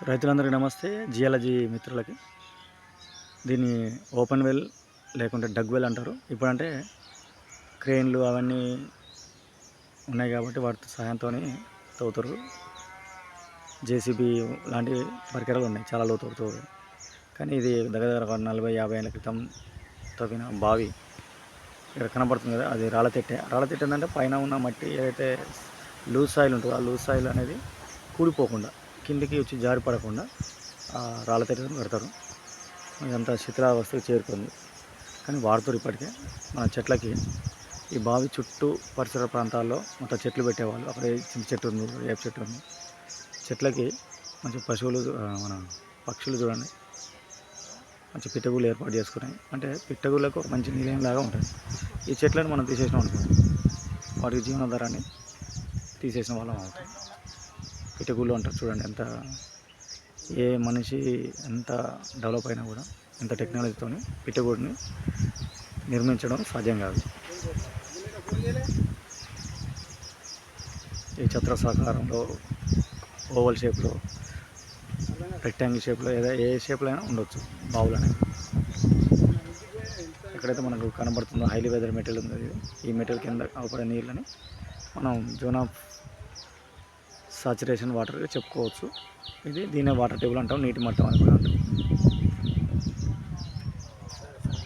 రైతులందరికీ నమస్తే. జియాలజీ మిత్రులకి. దీన్ని ఓపెన్ వెల్ లేకుంటే డగ్ వెల్ అంటారు. ఇప్పుడంటే క్రేన్లు అవన్నీ ఉన్నాయి కాబట్టి వాటి సహాయంతోని తవ్వుతారు. జేసీబీ లాంటి పరికరాలు ఉన్నాయి చాలా లోతు తవ్వు. కానీ ఇది దగ్గర దగ్గర 40-50 ఏళ్ళ క్రితం తవ్విన బావి ఇక్కడ కనబడుతుంది కదా, అది రాళ్ళతెట్టె. రాళ్ళతెట్టె ఏంటంటే పైన ఉన్న మట్టి ఏదైతే లూజ్ సాయిల్ ఉంటుందో ఆ లూజ్ సాయిల్ అనేది కూలిపోకుండా కిందికి వచ్చి జారి పడకుండా రాళ్ళతెట్టెను పెడతారు. ఇదంతా శిథిలావస్థకు చేరుకుంది కానీ వాడుతారు ఇప్పటికే. మన చెట్లకి ఈ బావి చుట్టూ పరిసర ప్రాంతాల్లో మొత్తం చెట్లు పెట్టేవాళ్ళు. అక్కడ చింత చెట్టు ఉంది, వేప చెట్టు ఉంది. చెట్లకి మంచి పశువులు మన పక్షులు చూడండి మంచి పిట్టగుళ్ళు ఏర్పాటు చేసుకున్నాయి. అంటే పిట్టగుళ్ళకు ఒక మంచి నిలయంలాగా ఉంటుంది. ఈ చెట్లను మనం తీసేసినాం అనుకోండి, వాటికి జీవనాధారాన్ని తీసేసిన వాళ్ళం అవుతాం. పిట్టగుళ్ళు అంటారు చూడండి. ఎంత ఏ మనిషి ఎంత డెవలప్ అయినా కూడా ఎంత టెక్నాలజీతో పిట్టగూడిని నిర్మించడం సాధ్యం కాదు. ఈ చతురస్రాకారంలో, ఓవల్ షేప్లో, రెక్టాంగిల్ షేప్లో ఏ షేప్లో అయినా ఉండొచ్చు బావులు అనేవి. ఎక్కడైతే మనకు కనబడుతుందో హైలీ వెదర్ మెటీరియల్ ఉంది, ఈ మెటీరియల్ కింద అవపడే నీళ్ళని మనం జోన్ ఆఫ్ సాచురేషన్ వాటర్గా చెప్పుకోవచ్చు. దీన్నే వాటర్ టేబుల్ అంటాం, నీటి మట్టం అని కూడా అంటాం.